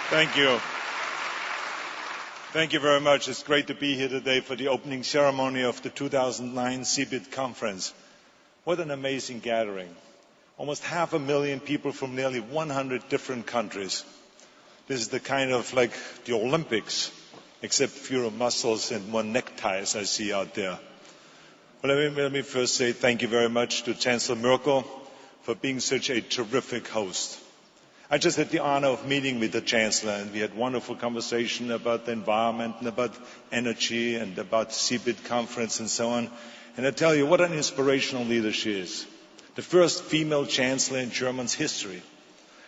Thank you. Thank you very much. It's great to be here today for the opening ceremony of the 2009 CeBIT conference. What an amazing gathering. Almost 500,000 people from nearly 100 different countries. This is the kind of like the Olympics, except fewer muscles and more neckties I see out there. Well, let me first say thank you very much to Chancellor Merkel for being such a terrific host. I just had the honor of meeting with the Chancellor, and we had wonderful conversation about the environment and about energy and about CeBIT conference and so on. And I tell you, what an inspirational leader she is. The first female Chancellor in Germany's history.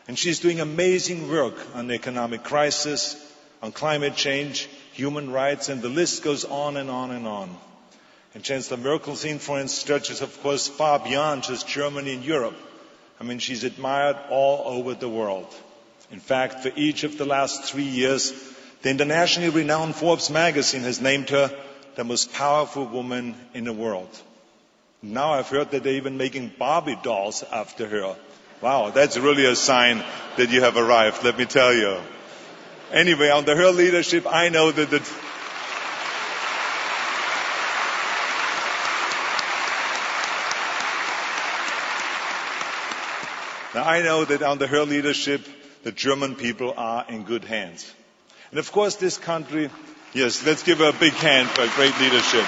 And she's doing amazing work on the economic crisis, on climate change, human rights, and the list goes on and on and on. And Chancellor Merkel's influence stretches, of course, far beyond just Germany and Europe. I mean, she's admired all over the world. In fact, for each of the last 3 years, the internationally renowned Forbes magazine has named her the most powerful woman in the world. Now I've heard that they're even making Barbie dolls after her. Wow, that's really a sign that you have arrived, let me tell you. Anyway, under her leadership, I know that under her leadership, the German people are in good hands. And of course, this country, yes, let's give her a big hand for great leadership.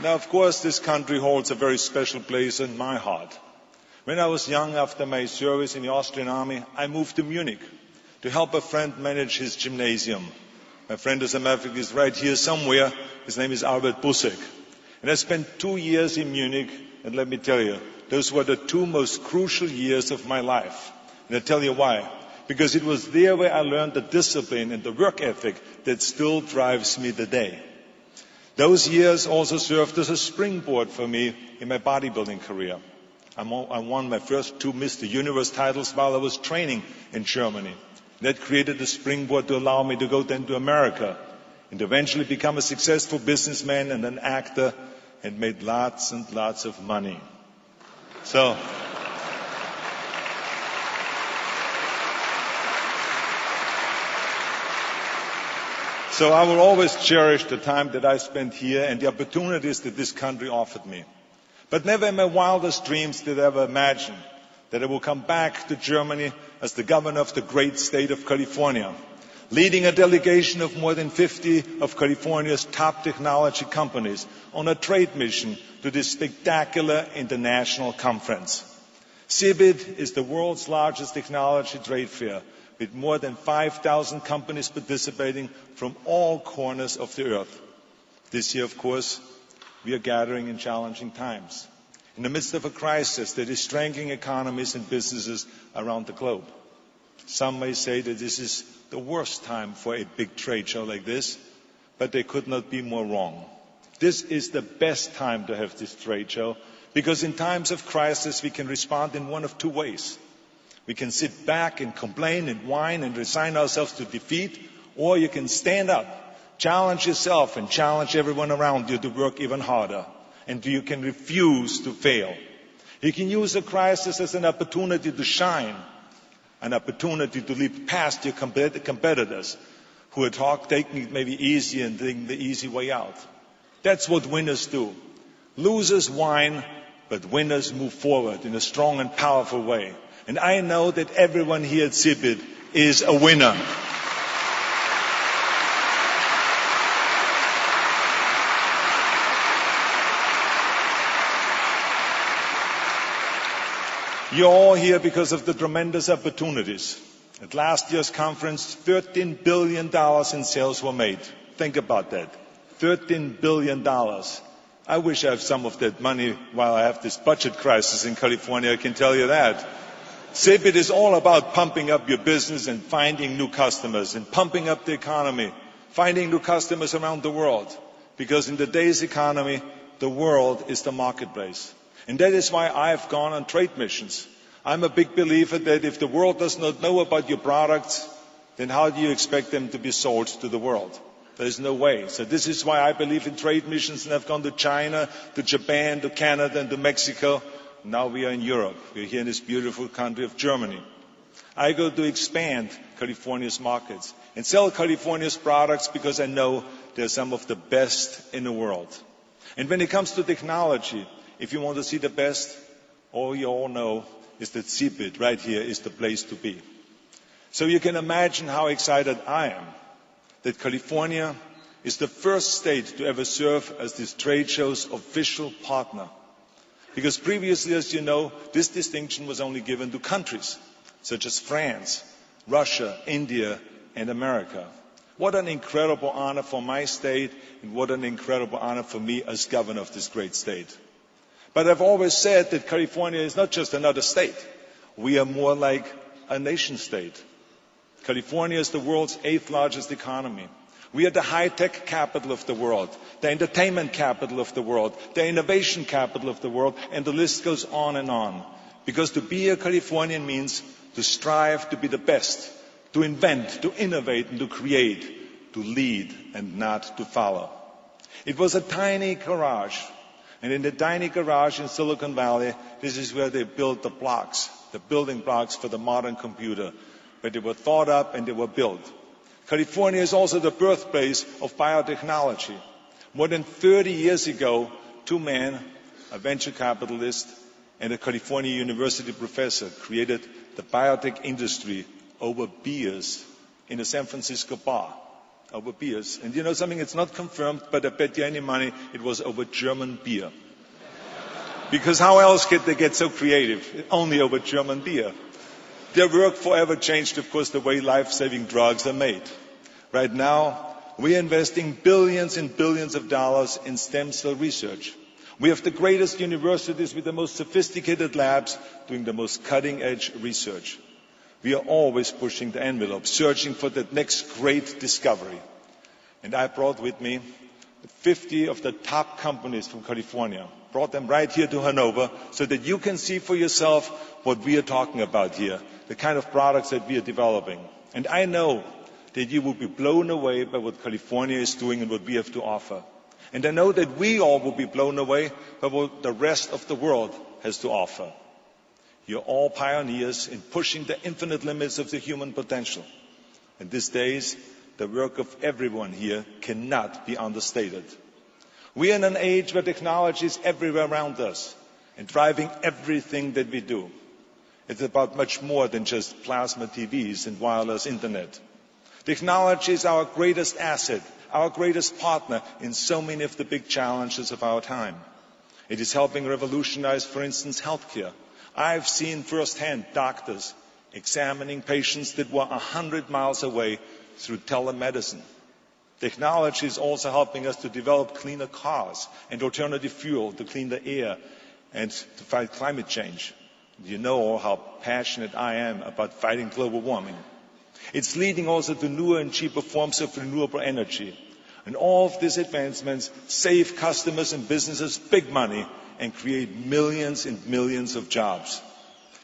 Now, of course, this country holds a very special place in my heart. When I was young, after my service in the Austrian army, I moved to Munich to help a friend manage his gymnasium. My friend, as a matter of fact, is right here somewhere. His name is Albert Busek. And I spent 2 years in Munich, and let me tell you, those were the 2 most crucial years of my life. And I'll tell you why. Because it was there where I learned the discipline and the work ethic that still drives me today. Those years also served as a springboard for me in my bodybuilding career. I won my first 2 Mr. Universe titles while I was training in Germany. That created a springboard to allow me to go then to America and eventually become a successful businessman and an actor, and made lots and lots of money. So I will always cherish the time that I spent here and the opportunities that this country offered me. But never in my wildest dreams did I ever imagine that I will come back to Germany as the governor of the great state of California, leading a delegation of more than 50 of California's top technology companies on a trade mission to this spectacular international conference. CeBIT is the world's largest technology trade fair, with more than 5,000 companies participating from all corners of the earth. This year, of course, we are gathering in challenging times, in the midst of a crisis that is strangling economies and businesses around the globe. Some may say that this is the worst time for a big trade show like this, but they could not be more wrong. This is the best time to have this trade show, because in times of crisis we can respond in one of 2 ways. We can sit back and complain and whine and resign ourselves to defeat, or you can stand up, challenge yourself and challenge everyone around you to work even harder, and you can refuse to fail. You can use a crisis as an opportunity to shine, an opportunity to leap past your competitors who are taking it maybe easy and taking the easy way out. That's what winners do. Losers whine, but winners move forward in a strong and powerful way. And I know that everyone here at CeBIT is a winner. You're all here because of the tremendous opportunities. At last year's conference, $13 billion in sales were made. Think about that. $13 billion. I wish I have some of that money while I have this budget crisis in California, I can tell you that. CeBIT is all about pumping up your business and finding new customers and pumping up the economy, finding new customers around the world. Because in today's economy, the world is the marketplace. And that is why I have gone on trade missions. I'm a big believer that if the world does not know about your products, then how do you expect them to be sold to the world? There is no way. So this is why I believe in trade missions, and I've gone to China, to Japan, to Canada, and to Mexico, Now we are in Europe. We are here in this beautiful country of Germany. I go to expand California's markets and sell California's products because I know they're some of the best in the world. And when it comes to technology, if you want to see the best, all you all know is that CeBIT right here is the place to be. So you can imagine how excited I am that California is the first state to ever serve as this trade show's official partner. Because previously, as you know, this distinction was only given to countries such as France, Russia, India, and America. What an incredible honor for my state, and what an incredible honor for me as governor of this great state. But I've always said that California is not just another state. We are more like a nation state. California is the world's 8th largest economy. We are the high-tech capital of the world, the entertainment capital of the world, the innovation capital of the world, and the list goes on and on. Because to be a Californian means to strive to be the best, to invent, to innovate, and to create, to lead and not to follow. It was a tiny garage. And in the tiny garage in Silicon Valley, this is where they built the blocks, the building blocks for the modern computer, where they were thought up and they were built. California is also the birthplace of biotechnology. More than 30 years ago, 2 men, a venture capitalist and a California University professor, created the biotech industry over beers in a San Francisco bar. Over beers. And you know something, it's not confirmed, but I bet you any money it was over German beer. Because how else could they get so creative? Only over German beer. Their work forever changed, of course, the way life-saving drugs are made. Right now, we are investing billions and billions of dollars in stem cell research. We have the greatest universities with the most sophisticated labs doing the most cutting-edge research. We are always pushing the envelope, searching for that next great discovery. And I brought with me 50 of the top companies from California, brought them right here to Hanover so that you can see for yourself what we are talking about here, the kind of products that we are developing. And I know that you will be blown away by what California is doing and what we have to offer. And I know that we all will be blown away by what the rest of the world has to offer. You're all pioneers in pushing the infinite limits of the human potential. And these days, the work of everyone here cannot be understated. We are in an age where technology is everywhere around us and driving everything that we do. It's about much more than just plasma TVs and wireless internet. Technology is our greatest asset, our greatest partner in so many of the big challenges of our time. It is helping revolutionize, for instance, healthcare. I've seen firsthand doctors examining patients that were 100 miles away through telemedicine. Technology is also helping us to develop cleaner cars and alternative fuel to clean the air and to fight climate change. You know how passionate I am about fighting global warming. It's leading also to newer and cheaper forms of renewable energy. And all of these advancements save customers and businesses big money and create millions and millions of jobs.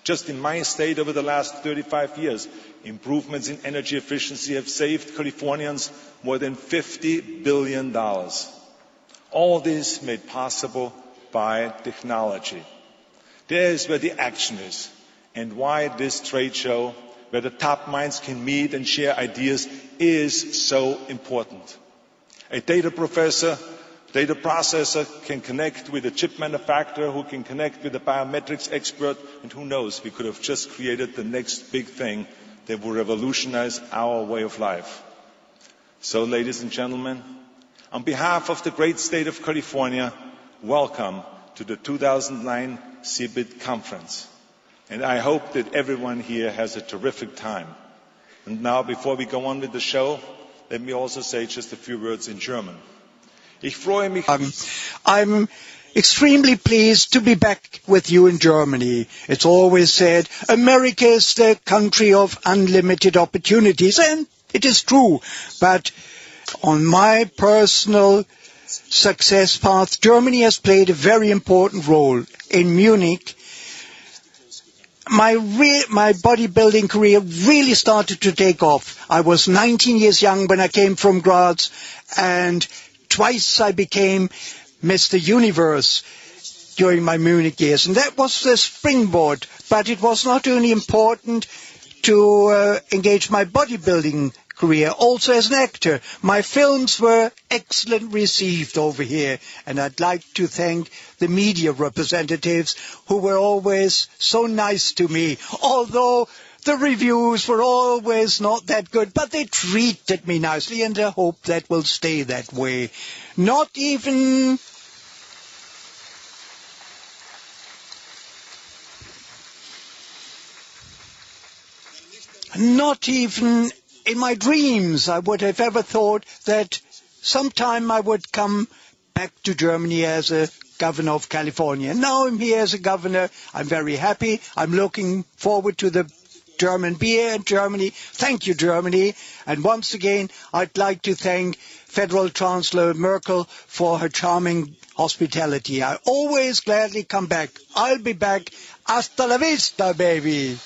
Just in my state over the last 35 years, improvements in energy efficiency have saved Californians more than $50 billion. All this made possible by technology. There is where the action is, and why this trade show, where the top minds can meet and share ideas, is so important. A data processor can connect with a chip manufacturer who can connect with a biometrics expert, and who knows, we could have just created the next big thing that will revolutionize our way of life. So, ladies and gentlemen, on behalf of the great state of California, welcome to the 2009 CeBIT conference. And I hope that everyone here has a terrific time. And now, before we go on with the show, let me also say just a few words in German. Ich freue mich. I'm extremely pleased to be back with you in Germany. It's always said, America is the country of unlimited opportunities, and it is true. But on my personal success path, Germany has played a very important role. In Munich, my bodybuilding career really started to take off. I was 19 years young when I came from Graz, and twice I became Mr. Universe. during my Munich years. And that was the springboard. But it was not only important to engage my bodybuilding career, also as an actor. My films were excellent received over here, and I'd like to thank the media representatives who were always so nice to me, although the reviews were always not that good, but they treated me nicely, and I hope that will stay that way. Not even in my dreams I would have ever thought that sometime I would come back to Germany as a governor of California. Now I'm here as a governor. I'm very happy. I'm looking forward to the German beer in Germany. Thank you, Germany. And once again, I'd like to thank Federal Chancellor Merkel for her charming hospitality. I always gladly come back. I'll be back. Hasta la vista, baby.